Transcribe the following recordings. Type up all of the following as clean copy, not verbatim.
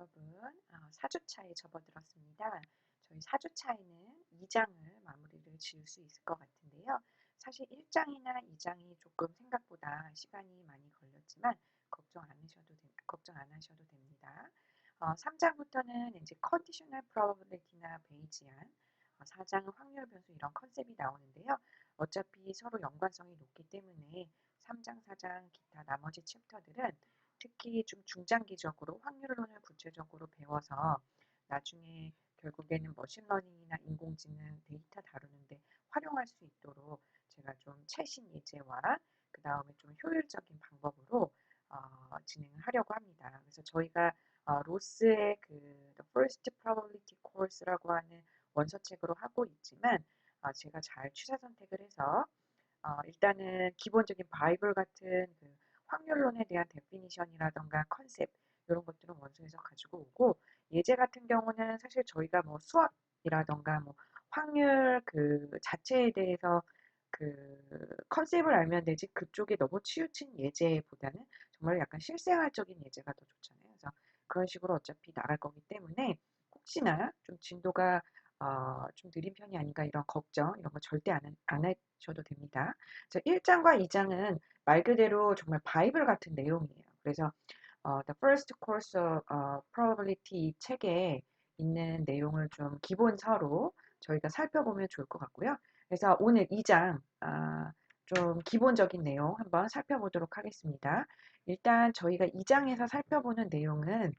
여러분, 4주차에 접어들었습니다. 저희 4주차에는 2장을 마무리를 지을 수 있을 것 같은데요. 사실 1장이나 2장이 조금 생각보다 시간이 많이 걸렸지만 걱정 안 하셔도 됩니다. 3장부터는 이제 컨디셔널 프로버빌리티나 베이지안, 4장은 확률 변수 이런 컨셉이 나오는데요. 어차피 서로 연관성이 높기 때문에 3장, 4장 기타 나머지 챕터들은 특히 좀 중장기적으로 확률론을 구체적으로 배워서 나중에 결국에는 머신러닝이나 인공지능 데이터 다루는데 활용할 수 있도록 제가 좀 최신 예제와 그 다음에 좀 효율적인 방법으로 진행을 하려고 합니다. 그래서 저희가 로스의 그 The First Probability Course라고 하는 원서책으로 하고 있지만 제가 잘 취사 선택을 해서 일단은 기본적인 바이블 같은 그 확률론에 대한 데피니션이라던가 컨셉 이런 것들은 원서에서 가지고 오고 예제 같은 경우는 사실 저희가 뭐 수학이라던가 뭐 확률 그 자체에 대해서 그 컨셉을 알면 되지 그쪽에 너무 치우친 예제보다는 정말 약간 실생활적인 예제가 더 좋잖아요. 그래서 그런 식으로 어차피 나갈 거기 때문에 혹시나 좀 진도가 좀 느린 편이 아닌가 이런 걱정 이런 거 절대 안 하셔도 됩니다. 그래서 1장과 2장은 말 그대로 정말 바이블 같은 내용이에요. 그래서 The First Course of Probability 이 책에 있는 내용을 좀 기본서로 저희가 살펴보면 좋을 것 같고요. 그래서 오늘 2장 좀 기본적인 내용 한번 살펴보도록 하겠습니다. 일단 저희가 2장에서 살펴보는 내용은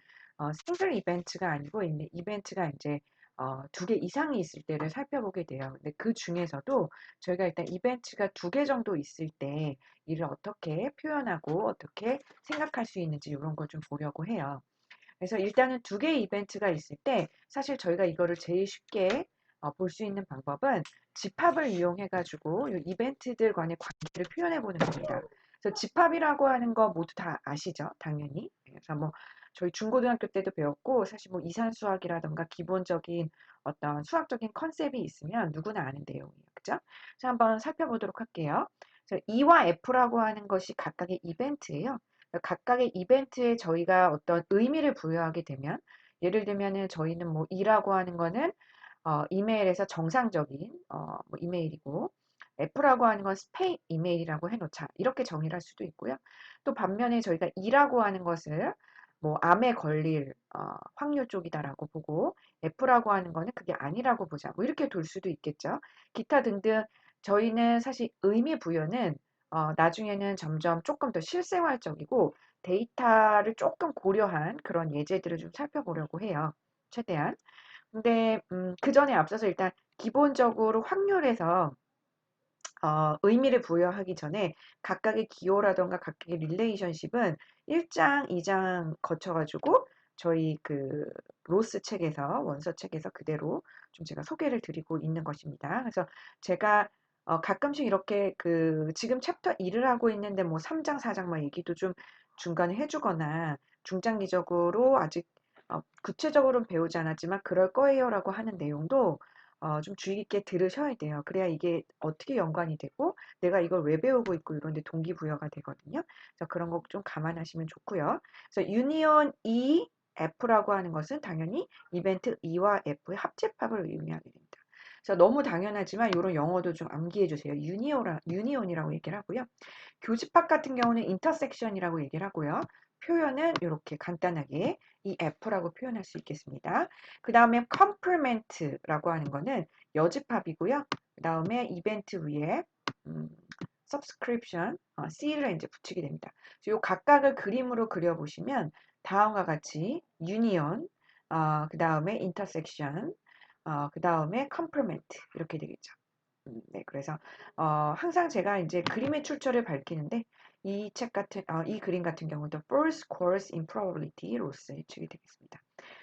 싱글 이벤트가 아니고 이벤트가 이제 2개 이상이 있을 때를 살펴보게 돼요. 근데 그 중에서도 저희가 일단 이벤트가 2개 정도 있을 때 이를 어떻게 표현하고 어떻게 생각할 수 있는지 이런 걸 좀 보려고 해요. 그래서 일단은 2개의 이벤트가 있을 때 사실 저희가 이거를 제일 쉽게 볼 수 있는 방법은 집합을 이용해 가지고 이 이벤트들 간의 관계를 표현해 보는 겁니다. 그래서 집합이라고 하는 거 모두 다 아시죠? 당연히. 그래서 뭐 저희 중고등학교 때도 배웠고 사실 뭐 이산수학이라던가 기본적인 어떤 수학적인 컨셉이 있으면 누구나 아는 내용이에요. 그죠? 자, 한번 살펴보도록 할게요. 그래서 E와 F라고 하는 것이 각각의 이벤트예요. 각각의 이벤트에 저희가 어떤 의미를 부여하게 되면 예를 들면은 저희는 뭐 E라고 하는 거는 이메일에서 정상적인 뭐 이메일이고 F라고 하는 건 스팸 이메일이라고 해놓자 이렇게 정의를 할 수도 있고요. 또 반면에 저희가 E라고 하는 것을 뭐 암에 걸릴 확률 쪽이다라고 보고 F라고 하는 거는 그게 아니라고 보자 뭐 이렇게 둘 수도 있겠죠. 기타 등등 저희는 사실 의미 부여는 나중에는 점점 조금 더 실생활적이고 데이터를 조금 고려한 그런 예제들을 좀 살펴보려고 해요. 최대한. 근데 그 전에 앞서서 일단 기본적으로 확률에서 의미를 부여하기 전에 각각의 기호라던가 각각의 릴레이션십은 1장, 2장 거쳐가지고 저희 그 로스 책에서 원서 책에서 그대로 좀 제가 소개를 드리고 있는 것입니다. 그래서 제가 가끔씩 이렇게 그 지금 챕터 1을 하고 있는데 뭐 3장, 4장 막 얘기도 좀 중간에 해주거나 중장기적으로 아직 구체적으로는 배우지 않았지만 그럴 거예요라고 하는 내용도 좀 주의 깊게 들으셔야 돼요. 그래야 이게 어떻게 연관이 되고 내가 이걸 왜 배우고 있고 이런 데 동기부여가 되거든요. 그래서 그런 거 좀 감안하시면 좋고요. 그래서 유니온 E, F라고 하는 것은 당연히 이벤트 E와 F의 합집합을 의미하게 됩니다. 그래서 너무 당연하지만 이런 영어도 좀 암기해 주세요. 유니온이라고 얘기를 하고요. 교집합 같은 경우는 인터섹션이라고 얘기를 하고요. 표현은 이렇게 간단하게 이 F라고 표현할 수 있겠습니다. 그 다음에 컴플멘트라고 하는 거는 여집합이고요. 그 다음에 이벤트 위에 subscription, C를 이제 붙이게 됩니다. 이 각각을 그림으로 그려보시면 다음과 같이 union, 그 다음에 intersection, 그 다음에 complement 이렇게 되겠죠. 네, 그래서 항상 제가 이제 그림의 출처를 밝히는데 이 책 같은 이 그림 같은 경우도 First Course in Probability 로스의 책이 되겠습니다.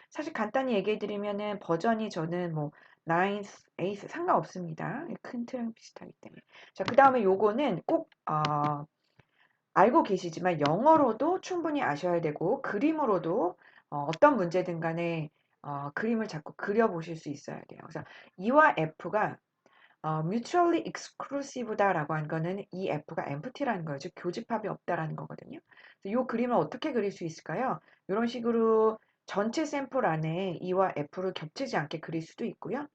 사실 간단히 얘기해 드리면은 버전이 저는 뭐 9th, 8th 상관없습니다. 큰 틀은 비슷하기 때문에. 자, 그다음에 요거는 꼭 알고 계시지만 영어로도 충분히 아셔야 되고 그림으로도 어떤 문제든 간에 그림을 자꾸 그려 보실 수 있어야 돼요. 그래서 E와 F가 mutually exclusive다라고 한 거는 이 F가 empty라는 거죠. 교집합이 없다라는 거거든요. 그래서 이 그림을 어떻게 그릴 수 있을까요? 이런 식으로 전체 샘플 안에 E와 F를 겹치지 않게 그릴 수도 있고요.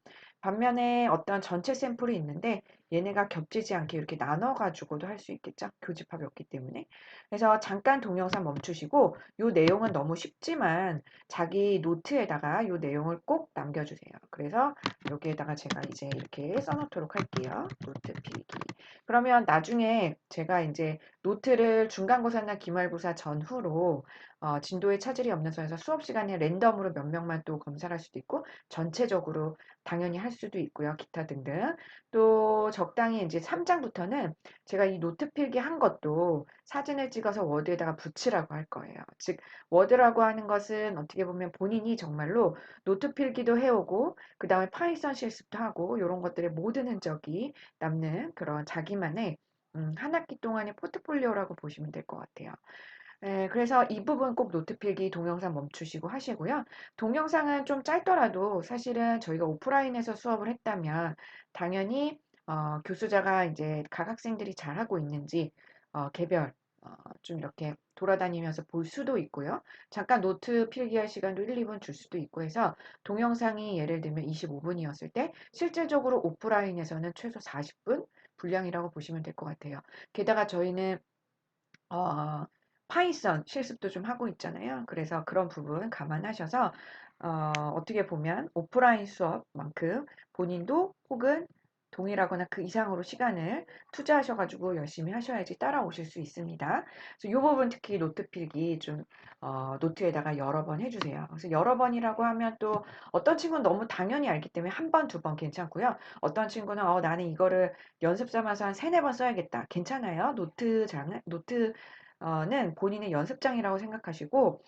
반면에 어떤 전체 샘플이 있는데 얘네가 겹치지 않게 이렇게 나눠 가지고도 할 수 있겠죠. 교집합이 없기 때문에. 그래서 잠깐 동영상 멈추시고 요 내용은 너무 쉽지만 자기 노트에다가 요 내용을 꼭 남겨주세요. 그래서 여기에다가 제가 이제 이렇게 써놓도록 할게요. 노트 필기. 그러면 나중에 제가 이제 노트를 중간고사나 기말고사 전후로 진도에 차질이 없는 선에서 수업 시간에 랜덤으로 몇 명만 또 검사를 할 수도 있고 전체적으로 당연히 할 수도 있고요. 기타 등등. 또 적당히 이제 3장부터는 제가 이 노트 필기한 것도 사진을 찍어서 워드에다가 붙이라고 할 거예요. 즉 워드라고 하는 것은 어떻게 보면 본인이 정말로 노트 필기도 해오고 그다음에 파이썬 실습도 하고 이런 것들의 모든 흔적이 남는 그런 자기만의 한 학기 동안의 포트폴리오라고 보시면 될 것 같아요. 네, 그래서 이 부분 꼭 노트 필기 동영상 멈추시고 하시고요. 동영상은 좀 짧더라도 사실은 저희가 오프라인에서 수업을 했다면 당연히 교수자가 이제 각 학생들이 잘하고 있는지 개별 좀 이렇게 돌아다니면서 볼 수도 있고요. 잠깐 노트 필기할 시간도 1, 2분 줄 수도 있고 해서 동영상이 예를 들면 25분이었을 때 실질적으로 오프라인에서는 최소 40분 분량이라고 보시면 될 것 같아요. 게다가 저희는 어, 파이썬 실습도 좀 하고 있잖아요. 그래서 그런 부분 감안하셔서 어떻게 보면 오프라인 수업만큼 본인도 혹은 동일하거나 그 이상으로 시간을 투자하셔가지고 열심히 하셔야지 따라오실 수 있습니다. 그래서 이 부분 특히 노트 필기 좀 노트에다가 여러 번 해주세요. 그래서 여러 번이라고 하면 또 어떤 친구는 너무 당연히 알기 때문에 한 번, 두 번 괜찮고요. 어떤 친구는 나는 이거를 연습 삼아서 한 세네 번 써야겠다. 괜찮아요. 노트는 본인의 연습장이라고 생각하시고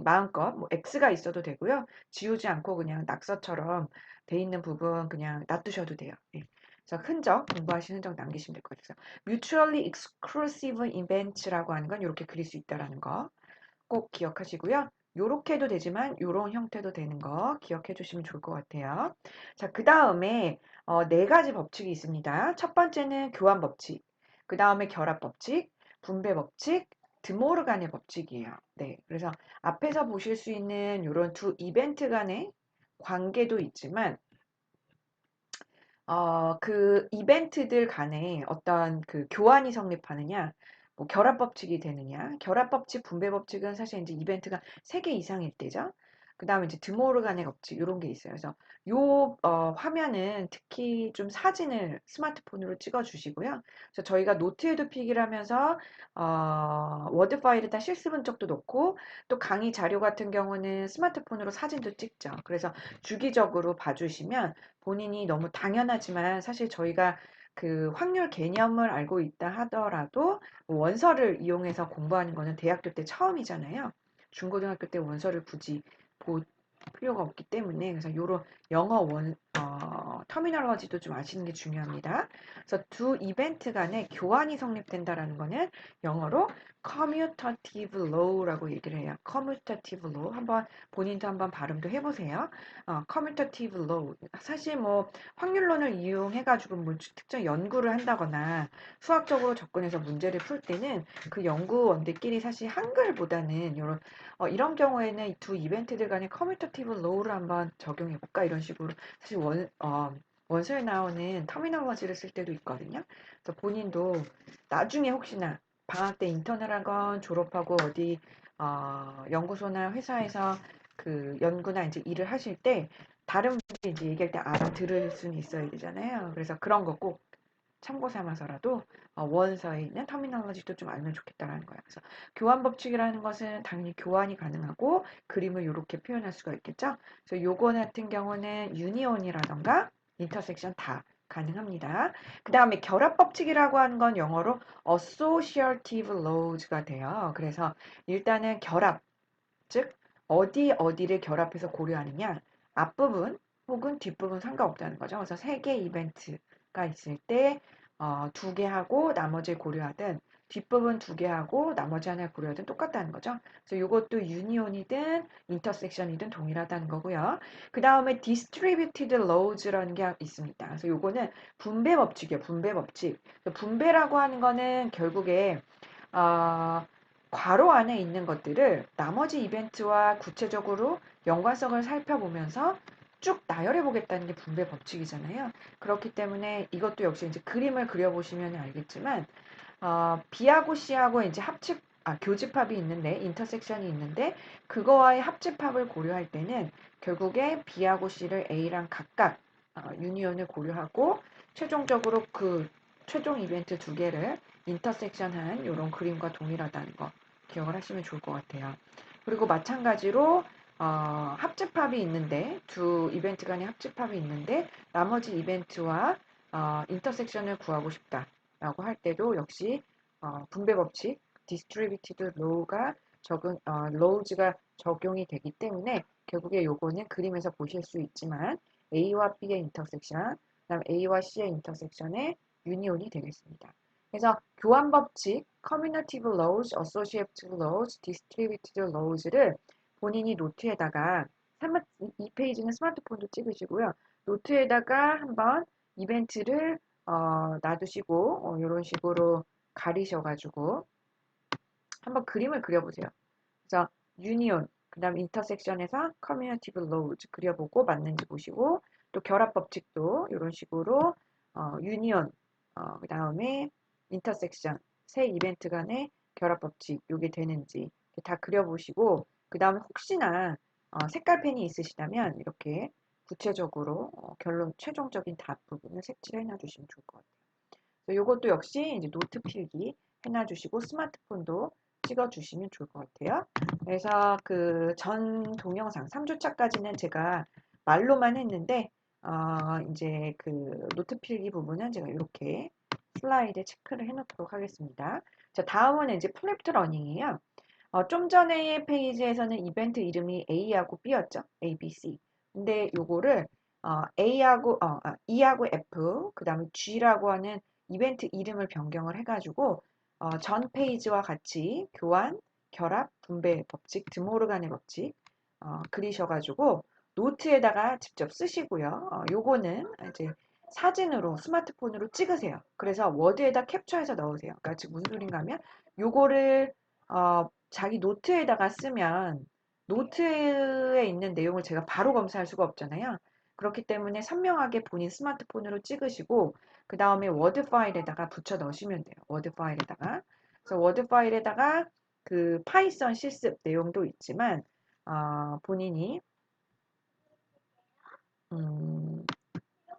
마음껏 뭐 X가 있어도 되고요. 지우지 않고 그냥 낙서처럼 돼 있는 부분 그냥 놔두셔도 돼요. 예. 그래서 흔적, 공부하신 흔적 남기시면 될 것 같아요. Mutually exclusive events라고 하는 건 이렇게 그릴 수 있다라는 거 꼭 기억하시고요. 요렇게 해도 되지만 요런 형태도 되는 거 기억해 주시면 좋을 것 같아요. 자, 그 다음에 네 가지 법칙이 있습니다. 첫 번째는 교환 법칙, 그 다음에 결합 법칙, 분배 법칙, 드모르간의 법칙이에요. 네, 그래서 앞에서 보실 수 있는 요런 두 이벤트 간의 관계도 있지만 그 이벤트들 간에 어떤 그 교환이 성립하느냐, 뭐 결합 법칙이 되느냐, 결합 법칙, 분배 법칙은 사실 이제 이벤트가 3개 이상일 때죠. 그 다음에 이제 드모르간의 법칙, 이런 게 있어요. 그래서 화면은 특히 좀 사진을 스마트폰으로 찍어 주시고요. 그래서 저희가 노트에도 필기를 하면서, 워드 파일에다 실습 흔적도 넣고, 또 강의 자료 같은 경우는 스마트폰으로 사진도 찍죠. 그래서 주기적으로 봐주시면 본인이 너무 당연하지만 사실 저희가 그 확률 개념을 알고 있다 하더라도 원서를 이용해서 공부하는 거는 대학교 때 처음이잖아요. 중고등학교 때 원서를 굳이 볼 필요가 없기 때문에 그래서 요런 영어 터미널러지도 좀 아시는 게 중요합니다. 그래서 두 이벤트 간에 교환이 성립된다라는 거는 영어로 commutative law라고 얘기를 해요. commutative law 한번 본인도 한번 발음도 해보세요. commutative law 사실 뭐 확률론을 이용해가지고 뭐 특정 연구를 한다거나 수학적으로 접근해서 문제를 풀 때는 그 연구원들끼리 사실 한글보다는 이런 경우에는 이 두 이벤트들 간의 커뮤니티브 로우를 한번 적용해 볼까 이런 식으로 사실 원서에 나오는 터미널러지를 쓸 때도 있거든요. 그래서 본인도 나중에 혹시나 방학 때 인턴을 하건 졸업하고 어디 연구소나 회사에서 그 연구나 이제 일을 하실 때 다른 분들이 이제 얘기할 때 알아들을 수는 있어야 되잖아요. 그래서 그런 거 꼭 참고 삼아서라도 원서에 있는 터미널로지도 좀 알면 좋겠다라는 거예요. 그래서 교환 법칙이라는 것은 당연히 교환이 가능하고 그림을 이렇게 표현할 수가 있겠죠. 그래서 요거 같은 경우는 유니온이라던가 인터섹션 다 가능합니다. 그 다음에 결합 법칙이라고 하는 건 영어로 associative laws가 돼요. 그래서 일단은 결합, 즉 어디를 결합해서 고려하느냐 앞부분 혹은 뒷부분 상관없다는 거죠. 그래서 3개 이벤트가 있을 때 2개 하고 나머지를 고려하든 뒷부분 2개 하고 나머지 하나를 고려하든 똑같다는 거죠. 그래서 이것도 유니온이든 인터섹션이든 동일하다는 거고요. 그 다음에 distributed laws라는 게 있습니다. 그래서 요거는 분배 법칙이에요. 분배 법칙. 분배라고 하는 거는 결국에 어, 괄호 안에 있는 것들을 나머지 이벤트와 구체적으로 연관성을 살펴보면서 쭉 나열해 보겠다는 게 분배 법칙이잖아요. 그렇기 때문에 이것도 역시 이제 그림을 그려보시면 알겠지만 B하고 C하고 이제 교집합이 있는데, 인터섹션이 있는데, 그거와의 합집합을 고려할 때는 결국에 B하고 C를 A랑 각각 유니온을 고려하고 최종적으로 그 최종 이벤트 두 개를 인터섹션한 이런 그림과 동일하다는 거 기억을 하시면 좋을 것 같아요. 그리고 마찬가지로 합집합이 있는데, 두 이벤트 간의 합집합이 있는데 나머지 이벤트와 인터섹션을 구하고 싶다라고 할 때도 역시 분배 법칙, distributed law가 laws가 적용이 되기 때문에 결국에 요거는 그림에서 보실 수 있지만 A와 B의 인터섹션, 그다음 A와 C의 인터섹션의 유니온이 되겠습니다. 그래서 교환 법칙, commutative laws, associative laws, distributed laws를 본인이 노트에다가 이 페이지는 스마트폰도 찍으시고요. 노트에다가 한번 이벤트를 놔두시고 이런 식으로 가리셔가지고 한번 그림을 그려보세요. 그래서 유니온, 그 다음 인터섹션에서 커뮤니티브 로우즈 그려보고 맞는지 보시고 또 결합 법칙도 이런 식으로 유니온, 그 다음에 인터섹션, 세 이벤트 간의 결합 법칙 요게 되는지 다 그려보시고 그 다음에 혹시나 색깔펜이 있으시다면 이렇게 구체적으로 결론 최종적인 답 부분을 색칠해 놔주시면 좋을 것 같아요. 이것도 역시 이제 노트 필기 해놔주시고 스마트폰도 찍어주시면 좋을 것 같아요. 그래서 그 전 동영상 3주차까지는 제가 말로만 했는데 이제 그 노트 필기 부분은 제가 이렇게 슬라이드에 체크를 해놓도록 하겠습니다. 자, 다음은 이제 플립드 러닝이에요. 좀 전에 페이지에서는 이벤트 이름이 A하고 B였죠. A, B, C. 근데 요거를 E하고 F, 그 다음에 G라고 하는 이벤트 이름을 변경을 해가지고 전 페이지와 같이 교환, 결합, 분배 법칙, 드모르간의 법칙 그리셔가지고 노트에다가 직접 쓰시고요. 요거는 이제 사진으로 스마트폰으로 찍으세요. 그래서 워드에다 캡처해서 넣으세요. 그러니까 지금 무슨 소린가 하면 요거를 자기 노트에다가 쓰면 노트에 있는 내용을 제가 바로 검사할 수가 없잖아요. 그렇기 때문에 선명하게 본인 스마트폰으로 찍으시고 그 다음에 워드 파일에다가 붙여 넣으시면 돼요. 워드 파일에다가. 그래서 워드 파일에다가 그 파이썬 실습 내용도 있지만 본인이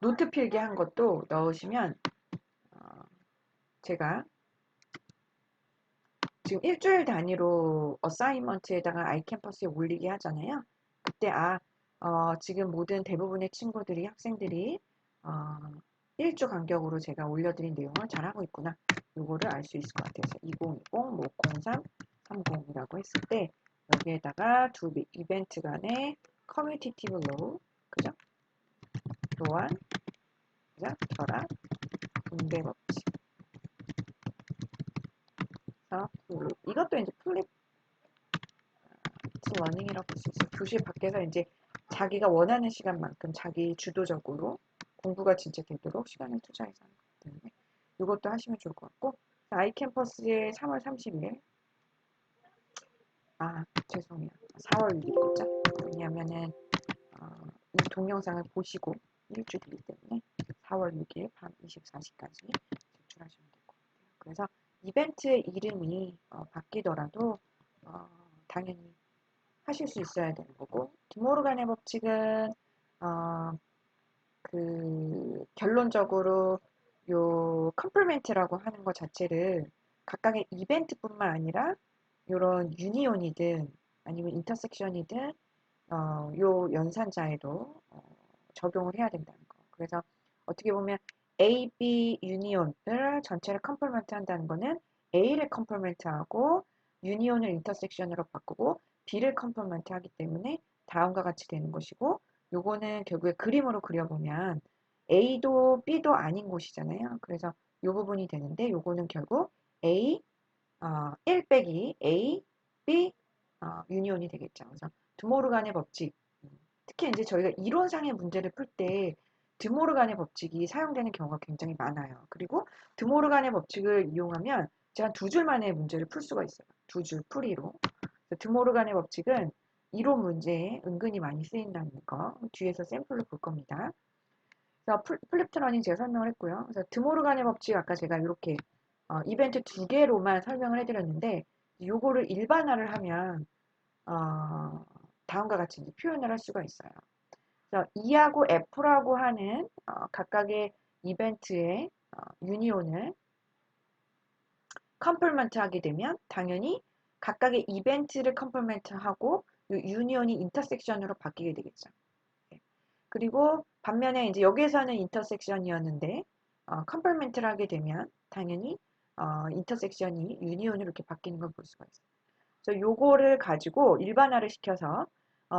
노트 필기한 것도 넣으시면 제가 지금 일주일 단위로 어사이먼트에다가 아이캠퍼스에 올리게 하잖아요. 그때 지금 모든 대부분의 친구들이 학생들이 일주 간격으로 제가 올려드린 내용을 잘하고 있구나. 요거를 알 수 있을 것 같아요. 2020, 뭐 03, 30이라고 했을 때 여기에다가 두 이벤트 간의 커뮤니티브 로우, 그죠? 교환, 그죠? 결합, 분배 법칙. 이것도 이제 플립 러닝이라고 볼 수 있어요. 교실 밖에서 이제 자기가 원하는 시간만큼 자기 주도적으로 공부가 진짜 되도록 시간을 투자해서 하는 거기 때문에 이것도 하시면 좋을 것 같고 아이캠퍼스의 3월 30일 죄송해요. 4월 6일이죠. 왜냐하면은 이 동영상을 보시고 일주 뒤기 때문에 4월 6일 밤 24시까지 제출하시면 될 것 같아요. 그래서 이벤트의 이름이 바뀌더라도 당연히 하실 수 있어야 되는 거고 드모르간의 법칙은 결론적으로 요 컴플멘트라고 하는 것 자체를 각각의 이벤트뿐만 아니라 이런 유니온이든 아니면 인터섹션이든 요 연산자에도 적용을 해야 된다는 거. 그래서 어떻게 보면 A, B 유니온을 전체를 컴플멘트 한다는 거는 A를 컴플멘트하고 유니온을 인터섹션으로 바꾸고 B를 컴플멘트 하기 때문에 다음과 같이 되는 것이고 요거는 결국에 그림으로 그려보면 A도 B도 아닌 곳이잖아요. 그래서 요 부분이 되는데 요거는 결국 A 1 빼기 A, B 유니온이 되겠죠. 그래서 드모르간의 법칙 특히 이제 저희가 이론상의 문제를 풀 때 드모르간의 법칙이 사용되는 경우가 굉장히 많아요. 그리고 드모르간의 법칙을 이용하면 제가 두 줄 만에 문제를 풀 수가 있어요. 두 줄 풀이로. 드모르간의 법칙은 이론 문제에 은근히 많이 쓰인다는 거 뒤에서 샘플로 볼 겁니다. 그래서 플립트 러닝 제가 설명을 했고요. 그래서 드모르간의 법칙 아까 제가 이렇게 이벤트 두 개로만 설명을 해드렸는데 요거를 일반화를 하면 다음과 같이 이제 표현을 할 수가 있어요. 그래서 E하고 F라고 하는 각각의 이벤트의 유니온을 컴플먼트 하게 되면 당연히 각각의 이벤트를 컴플먼트 하고 유니온이 인터섹션으로 바뀌게 되겠죠. 그리고 반면에 이제 여기에서는 인터섹션이었는데 컴플먼트를 하게 되면 당연히 인터섹션이 유니온으로 이렇게 바뀌는 걸 볼 수가 있어요. 그래서 요거를 가지고 일반화를 시켜서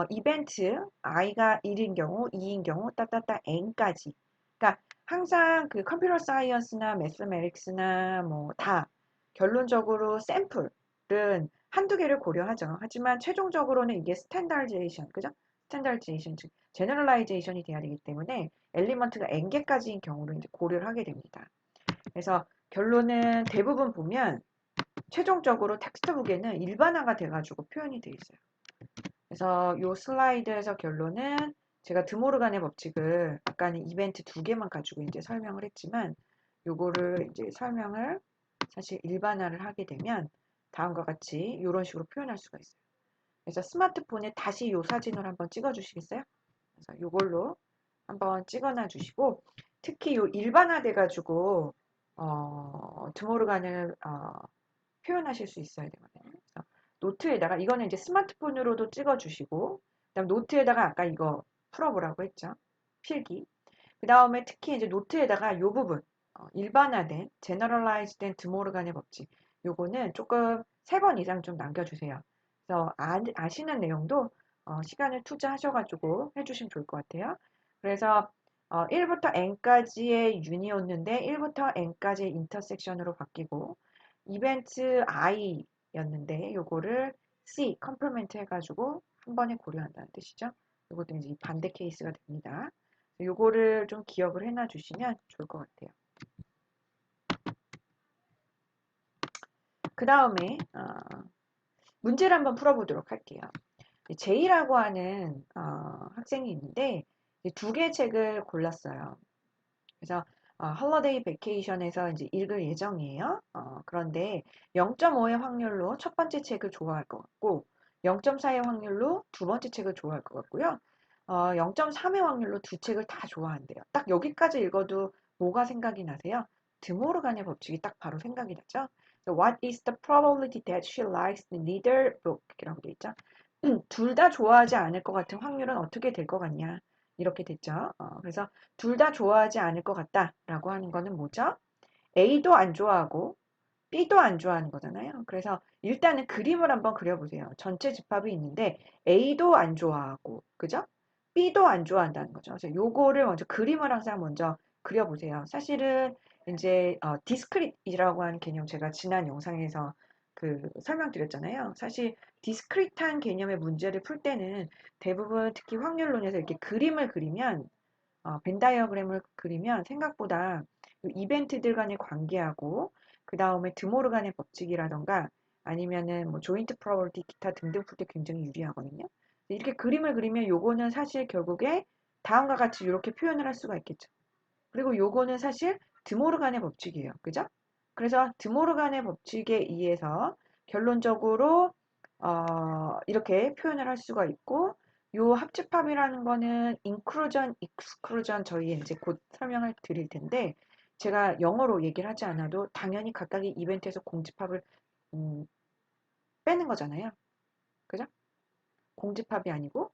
이벤트 i가 1인 경우, 2인 경우, 따따따 n까지. 그러니까 항상 그 컴퓨터 사이언스나 매스메릭스나 뭐 다 결론적으로 샘플은 한두 개를 고려하죠. 하지만 최종적으로는 이게 스탠다드제이션, 그죠? 스탠다드제이션, 즉 제너럴라이제이션이 돼야 되기 때문에 엘리먼트가 n개까지인 경우를 이제 고려를 하게 됩니다. 그래서 결론은 대부분 보면 최종적으로 텍스트북에는 일반화가 돼가지고 표현이 돼 있어요. 그래서 이 슬라이드에서 결론은 제가 드모르간의 법칙을 아까는 이벤트 두 개만 가지고 이제 설명을 했지만 요거를 이제 설명을 사실 일반화를 하게 되면 다음과 같이 이런 식으로 표현할 수가 있어요. 그래서 스마트폰에 다시 이 사진을 한번 찍어 주시겠어요? 그래서 요걸로 한번 찍어놔 주시고 특히 요 일반화돼 가지고 드모르간을 표현하실 수 있어야 되거든요. 그래서 노트에다가 이거는 이제 스마트폰으로도 찍어주시고 그다음 노트에다가 아까 이거 풀어보라고 했죠. 필기. 그 다음에 특히 이제 노트에다가 이 부분 일반화된 제너럴라이즈된 드모르간의 법칙 요거는 조금 3번 이상 좀 남겨주세요. 그래서 아시는 내용도 시간을 투자하셔가지고 해주시면 좋을 것 같아요. 그래서 1부터 n까지의 유니온인데 1부터 n까지의 인터섹션으로 바뀌고 이벤트 i였는데 요거를 c 컴플멘트 해가지고 한 번에 고려한다는 뜻이죠. 요것도 이제 반대 케이스가 됩니다. 요거를 좀 기억을 해놔 주시면 좋을 것 같아요. 그 다음에 문제를 한번 풀어보도록 할게요. 제이라고 하는 학생이 있는데 두 개의 책을 골랐어요. 그래서 홀리데이 베케이션에서 이제 읽을 예정이에요. 그런데 0.5의 확률로 첫 번째 책을 좋아할 것 같고 0.4의 확률로 두 번째 책을 좋아할 것 같고요. 0.3의 확률로 두 책을 다 좋아한대요. 딱 여기까지 읽어도 뭐가 생각이 나세요? 드모르간의 법칙이 딱 바로 생각이 나죠. What is the probability that she likes neither book? 이라고 돼 있죠. 둘 다 좋아하지 않을 것 같은 확률은 어떻게 될 것 같냐? 이렇게 됐죠. 그래서 둘 다 좋아하지 않을 것 같다라고 하는 거는 뭐죠? A도 안 좋아하고 B도 안 좋아하는 거잖아요. 그래서 일단은 그림을 한번 그려보세요. 전체 집합이 있는데 A도 안 좋아하고, 그죠? B도 안 좋아한다는 거죠. 그래서 요거를 먼저 그림을 항상 먼저 그려보세요. 사실은 이제 디스크릿이라고 하는 개념 제가 지난 영상에서 설명드렸잖아요. 사실 디스크릿한 개념의 문제를 풀 때는 대부분 특히 확률론에서 이렇게 그림을 그리면 벤 다이어그램을 그리면 생각보다 이벤트들 간의 관계하고 그 다음에 드모르간의 법칙이라던가 아니면은 뭐 조인트 프로버티 기타 등등 풀 때 굉장히 유리하거든요. 이렇게 그림을 그리면 요거는 사실 결국에 다음과 같이 이렇게 표현을 할 수가 있겠죠. 그리고 요거는 사실 드모르간의 법칙이에요. 그죠? 그래서 드모르간의 법칙에 의해서 결론적으로 이렇게 표현을 할 수가 있고 요 합집합이라는 거는 inclusion, exclusion 저희 이제 곧 설명을 드릴 텐데 제가 영어로 얘기를 하지 않아도 당연히 각각의 이벤트에서 공집합을 빼는 거잖아요. 그죠? 공집합이 아니고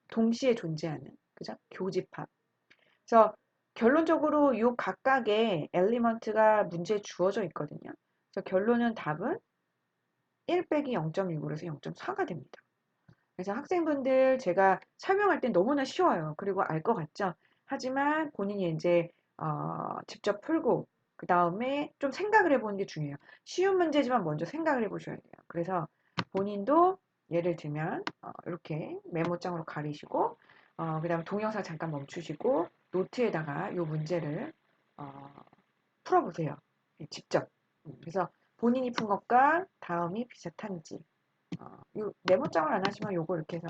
동시에 존재하는 그죠? 교집합. 그래서 결론적으로 이 각각의 엘리먼트가 문제에 주어져 있거든요. 그래서 결론은 답은 1 빼기 0.6으로 해서 0.4가 됩니다. 그래서 학생분들 제가 설명할 땐 너무나 쉬워요. 그리고 알 것 같죠? 하지만 본인이 이제 직접 풀고 그 다음에 좀 생각을 해보는 게 중요해요. 쉬운 문제지만 먼저 생각을 해보셔야 돼요. 그래서 본인도 예를 들면 이렇게 메모장으로 가리시고 그 다음에 동영상 잠깐 멈추시고 노트에다가 이 문제를 풀어보세요. 직접. 그래서 본인이 푼 것과 다음이 비슷한지. 요 메모장을 안 하시면 요거 이렇게 해서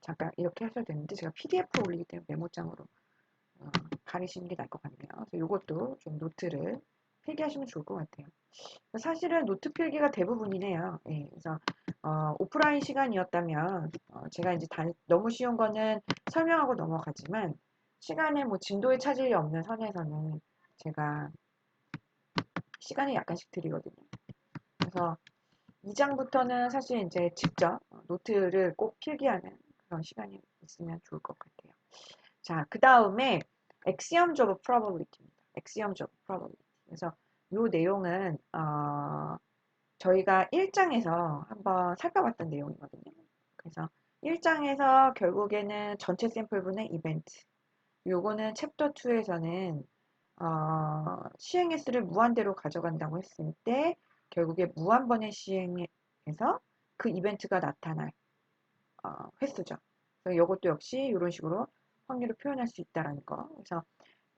잠깐 이렇게 하셔도 되는데 제가 PDF 올리기 때문에 메모장으로 가리시는 게 나을 것 같네요. 그래서 요것도 좀 노트를 필기하시면 좋을 것 같아요. 사실은 노트 필기가 대부분이네요. 예, 그래서 오프라인 시간이었다면 제가 이제 너무 쉬운 거는 설명하고 넘어가지만 시간에 뭐 진도에 차질이 없는 선에서는 제가 시간을 약간씩 드리거든요. 그래서 2장부터는 사실 이제 직접 노트를 꼭 필기하는 그런 시간이 있으면 좋을 것 같아요. 자, 그 다음에 Axioms of Probability입니다. Axioms of Probability. 그래서 이 내용은 저희가 1장에서 한번 살펴봤던 내용이거든요. 그래서 1장에서 결국에는 전체 샘플분의 이벤트. 요거는 챕터 2에서는 시행의 수를 무한대로 가져간다고 했을 때 결국에 무한번의 시행에서 그 이벤트가 나타날 횟수죠. 그래서 이것도 역시 이런 식으로 확률을 표현할 수 있다는 거. 그래서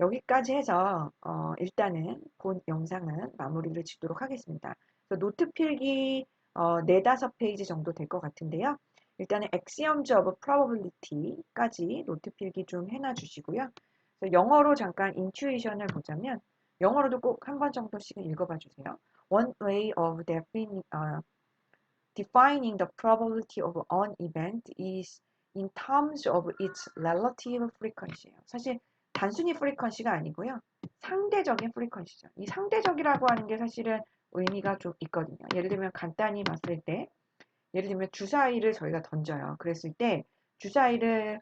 여기까지 해서 일단은 본 영상은 마무리를 짓도록 하겠습니다. 그래서 노트 필기 4-5페이지 정도 될 것 같은데요. 일단은 Axioms of Probability까지 노트 필기 좀 해놔 주시고요. 그래서 영어로 잠깐 인투이션을 보자면 영어로도 꼭 한 번 정도씩은 읽어봐 주세요. One way of defining the probability of an event is in terms of its relative frequency예요. 사실 단순히 frequency가 아니고요. 상대적인 frequency죠. 이 상대적이라고 하는 게 사실은 의미가 좀 있거든요. 예를 들면 간단히 봤을 때 예를 들면 주사위를 저희가 던져요. 그랬을 때 주사위를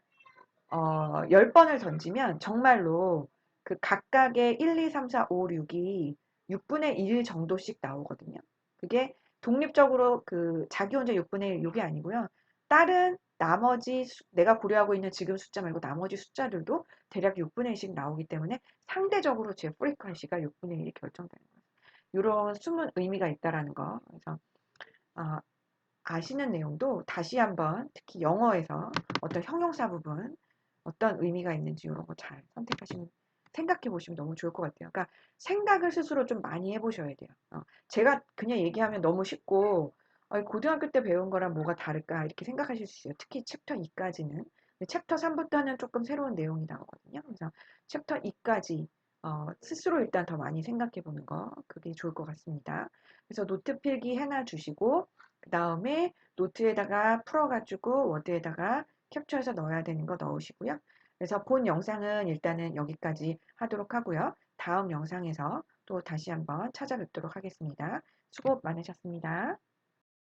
10번을 던지면 정말로 그 각각의 1, 2, 3, 4, 5, 6이 6분의 1 정도씩 나오거든요. 그게 독립적으로 그 자기 혼자 6분의 1 6이 아니고요. 다른 나머지 내가 고려하고 있는 지금 숫자 말고 나머지 숫자들도 대략 6분의 1씩 나오기 때문에 상대적으로 제 프리퀀시가 6분의 1이 결정되는 거예요. 이런 숨은 의미가 있다라는 거. 그래서 아시는 내용도 다시 한번 특히 영어에서 어떤 형용사 부분 어떤 의미가 있는지 이런 거 잘 선택하시면 생각해 보시면 너무 좋을 것 같아요. 그러니까 생각을 스스로 좀 많이 해보셔야 돼요. 제가 그냥 얘기하면 너무 쉽고 고등학교 때 배운 거랑 뭐가 다를까 이렇게 생각하실 수 있어요. 특히 챕터 2까지는. 챕터 3부터는 조금 새로운 내용이 나오거든요. 그래서 챕터 2까지 스스로 일단 더 많이 생각해 보는 거 그게 좋을 것 같습니다. 그래서 노트 필기 해놔 주시고 그 다음에 노트에다가 풀어가지고 워드에다가 캡처해서 넣어야 되는 거 넣으시고요. 그래서 본 영상은 일단은 여기까지 하도록 하고요. 다음 영상에서 또 다시 한번 찾아뵙도록 하겠습니다. 수고 많으셨습니다.